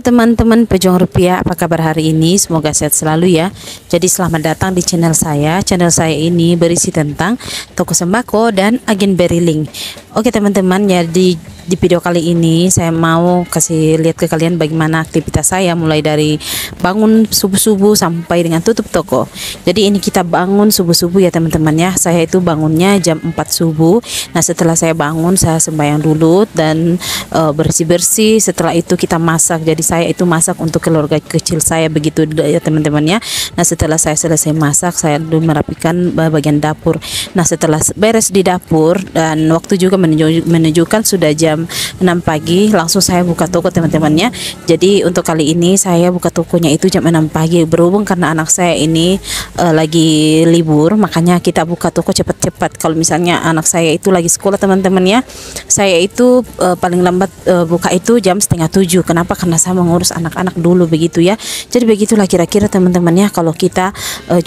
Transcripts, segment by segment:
teman-teman pejuang rupiah, apa kabar hari ini? Semoga sehat selalu ya. Jadi selamat datang di channel saya. Channel saya ini berisi tentang toko sembako dan agen Berilink. Oke teman-teman, jadi di video kali ini saya mau kasih lihat ke kalian bagaimana aktivitas saya mulai dari bangun subuh-subuh sampai dengan tutup toko. Jadi ini kita bangun subuh-subuh ya teman-teman ya. Saya itu bangunnya jam 4 subuh. Nah setelah saya bangun, saya sembahyang dulu dan bersih-bersih. Setelah itu kita masak. Jadi saya itu masak untuk keluarga kecil saya begitu ya teman-teman ya. Nah setelah saya selesai masak, saya dulu merapikan bagian dapur. Nah setelah beres di dapur dan waktu juga menunjukkan sudah jam 6 pagi, langsung saya buka toko teman-teman ya. Jadi untuk kali ini saya buka tokonya itu jam 6 pagi, berhubung karena anak saya ini lagi libur, makanya kita buka toko cepat-cepat. Kalau misalnya anak saya itu lagi sekolah teman-teman ya, saya itu paling lambat buka itu jam 6:30. Kenapa? Karena saya mengurus anak-anak dulu begitu ya. Jadi begitulah kira-kira teman-teman ya, kalau kita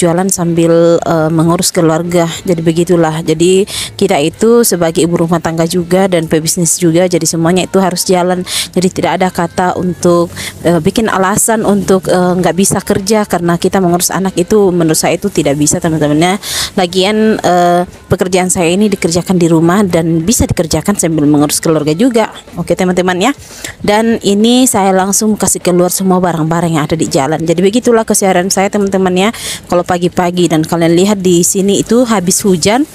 jualan sambil mengurus keluarga. Jadi begitulah. Jadi kita itu sebagai ibu rumah tangga juga dan pebisnis juga, jadi semuanya itu harus jalan. Jadi tidak ada kata untuk bikin alasan untuk nggak bisa kerja karena kita mengurus anak. Itu menurut saya itu tidak bisa teman-teman ya. Lagian pekerjaan saya ini dikerjakan di rumah dan bisa dikerjakan sambil mengurus keluarga juga. Oke teman-teman ya. Dan ini saya langsung kasih keluar semua barang-barang yang ada di jalan. Jadi begitulah keseharian saya teman-teman ya. Kalau pagi-pagi dan kalian lihat di sini itu habis hujan.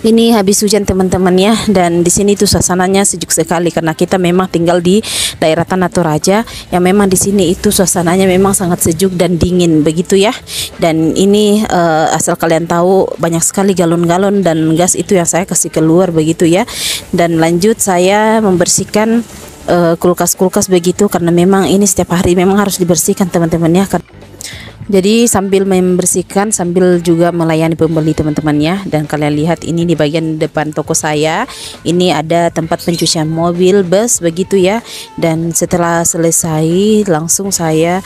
Ini habis hujan teman-teman ya, dan di sini tuh suasananya sejuk sekali karena kita memang tinggal di daerah Tanah Toraja yang memang di sini itu suasananya memang sangat sejuk dan dingin begitu ya. Dan ini asal kalian tahu banyak sekali galon-galon dan gas itu yang saya kasih keluar begitu ya. Dan lanjut saya membersihkan kulkas-kulkas begitu karena memang ini setiap hari memang harus dibersihkan teman-teman ya. Jadi sambil membersihkan sambil juga melayani pembeli teman-teman ya. Dan kalian lihat ini di bagian depan toko saya ini ada tempat pencucian mobil, bus begitu ya. Dan setelah selesai langsung saya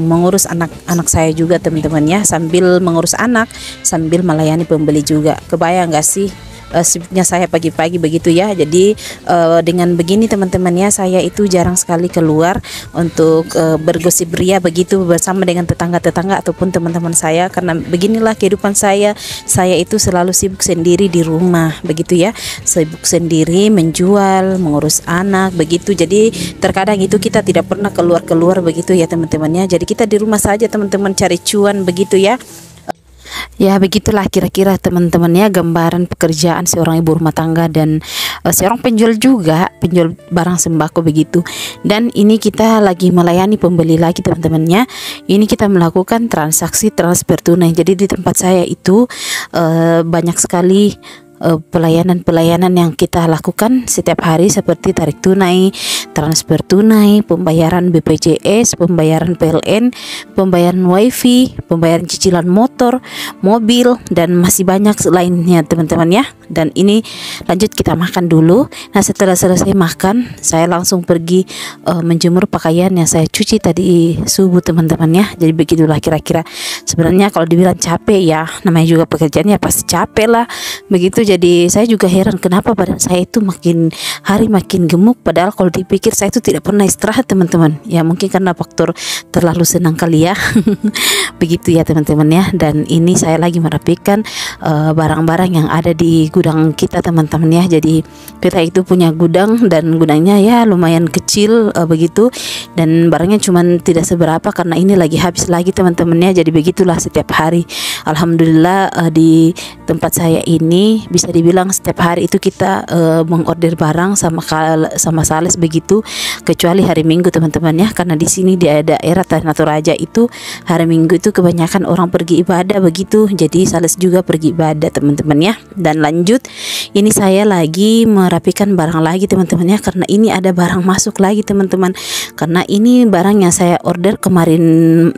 mengurus anak-anak saya juga teman-teman ya, sambil mengurus anak sambil melayani pembeli juga. Kebayang gak sih sibuknya saya pagi-pagi begitu ya. Jadi dengan begini teman-teman ya, saya itu jarang sekali keluar untuk bergosip ria begitu bersama dengan tetangga-tetangga ataupun teman-teman saya, karena beginilah kehidupan saya. Saya itu selalu sibuk sendiri di rumah begitu ya, sibuk sendiri menjual, mengurus anak begitu. Jadi terkadang itu kita tidak pernah keluar-keluar begitu ya teman-teman ya. Jadi kita di rumah saja teman-teman cari cuan begitu ya. Ya begitulah kira-kira teman-teman ya gambaran pekerjaan seorang ibu rumah tangga dan seorang penjual juga, penjual barang sembako begitu. Dan ini kita lagi melayani pembeli lagi teman-teman ya. Ini kita melakukan transaksi transfer tunai. Jadi di tempat saya itu banyak sekali pelayanan-pelayanan yang kita lakukan setiap hari seperti tarik tunai, transfer tunai, pembayaran BPJS, pembayaran PLN, pembayaran wifi, pembayaran cicilan motor, mobil, dan masih banyak lainnya teman-teman ya. Dan ini lanjut kita makan dulu. Nah setelah selesai makan saya langsung pergi menjemur pakaian yang saya cuci tadi subuh teman-teman ya. Jadi begitulah kira-kira. Sebenarnya kalau dibilang capek ya, namanya juga pekerjaannya pasti capek lah begitu. Jadi saya juga heran kenapa badan saya itu makin hari makin gemuk, padahal kalau dipikir saya itu tidak pernah istirahat teman-teman ya. Mungkin karena faktor terlalu senang kali ya. Begitu ya teman-teman ya. Dan ini saya lagi merapikan barang-barang yang ada di gudang kita teman-teman ya. Jadi kita itu punya gudang dan gudangnya ya lumayan kecil begitu, dan barangnya cuman tidak seberapa karena ini lagi habis lagi teman-teman ya. Jadi begitulah setiap hari. Alhamdulillah di tempat saya ini bisa dibilang setiap hari itu kita mengorder barang sama sales begitu, kecuali hari Minggu teman-teman ya, karena di sini di daerah Tanah Toraja itu hari Minggu itu kebanyakan orang pergi ibadah begitu. Jadi sales juga pergi ibadah teman-teman ya. Dan lanjut ini saya lagi merapikan barang lagi teman-teman ya, karena ini ada barang masuk lagi teman-teman. Karena ini barang yang saya order kemarin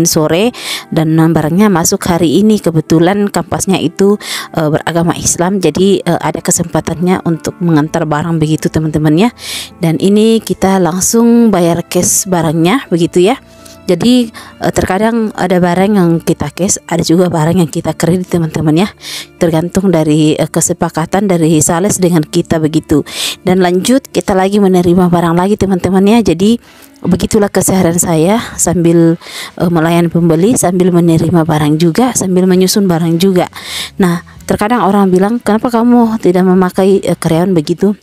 sore dan barangnya masuk hari ini. Kebetulan kampasnya itu beragama Islam, jadi ada kesempatannya untuk mengantar barang begitu teman-teman ya. Dan ini kita langsung bayar cash barangnya begitu ya. Jadi terkadang ada barang yang kita cash, ada juga barang yang kita kredit teman-teman ya, tergantung dari kesepakatan dari sales dengan kita begitu. Dan lanjut kita lagi menerima barang lagi teman-teman ya. Jadi begitulah keseharian saya, sambil melayani pembeli, sambil menerima barang juga, sambil menyusun barang juga. Nah terkadang orang bilang, kenapa kamu tidak memakai karyawan begitu?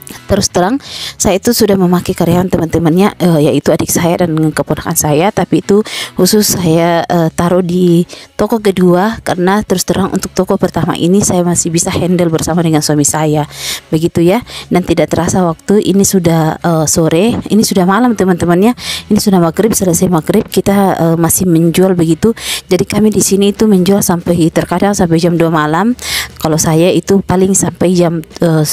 Terus terang saya itu sudah memakai karyawan teman-temannya, yaitu adik saya dan keponakan saya, tapi itu khusus saya taruh di toko kedua, karena terus terang untuk toko pertama ini saya masih bisa handle bersama dengan suami saya begitu ya. Dan tidak terasa waktu ini sudah sore, ini sudah malam teman-temannya, ini sudah maghrib, selesai maghrib kita masih menjual begitu. Jadi kami di sini itu menjual sampai terkadang sampai jam 2 malam. Kalau saya itu paling sampai jam 9,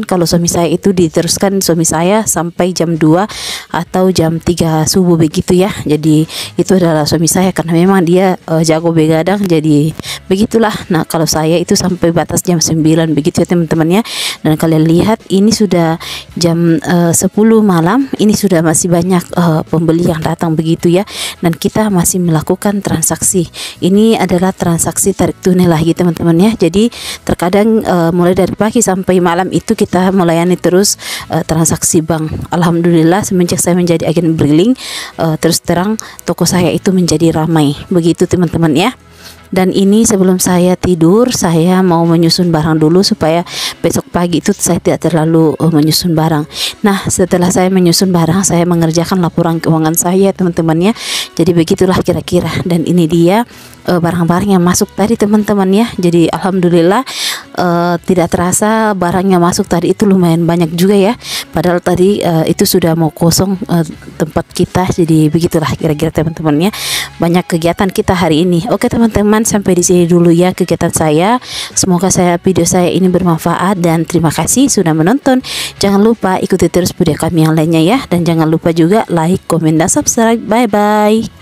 kalau suami saya itu diteruskan suami saya sampai jam 2 atau jam 3 subuh begitu ya. Jadi itu adalah suami saya, karena memang dia jago begadang, jadi begitulah. Nah kalau saya itu sampai batas jam 9 begitu ya teman-teman ya. Dan kalian lihat ini sudah jam 10 malam, ini sudah masih banyak pembeli yang datang begitu ya. Dan kita masih melakukan transaksi, ini adalah transaksi tarik tunai lagi teman-teman ya. Jadi terkadang mulai dari pagi sampai malam itu kita melayani terus transaksi bank. Alhamdulillah semenjak saya menjadi agen Briling, terus terang toko saya itu menjadi ramai begitu teman-teman ya. Dan ini sebelum saya tidur, saya mau menyusun barang dulu supaya besok pagi itu saya tidak terlalu menyusun barang. Nah setelah saya menyusun barang, saya mengerjakan laporan keuangan saya teman-teman ya. Jadi begitulah kira-kira. Dan ini dia barang-barang yang masuk tadi teman-teman ya. Jadi alhamdulillah tidak terasa barang yang masuk tadi itu lumayan banyak juga ya. Padahal tadi itu sudah mau kosong tempat kita. Jadi begitulah kira-kira teman-teman ya, banyak kegiatan kita hari ini. Oke teman-teman, sampai di sini dulu ya kegiatan saya. Semoga video saya ini bermanfaat, dan terima kasih sudah menonton. Jangan lupa ikuti terus video kami yang lainnya ya, dan jangan lupa juga like, komen, dan subscribe. Bye bye.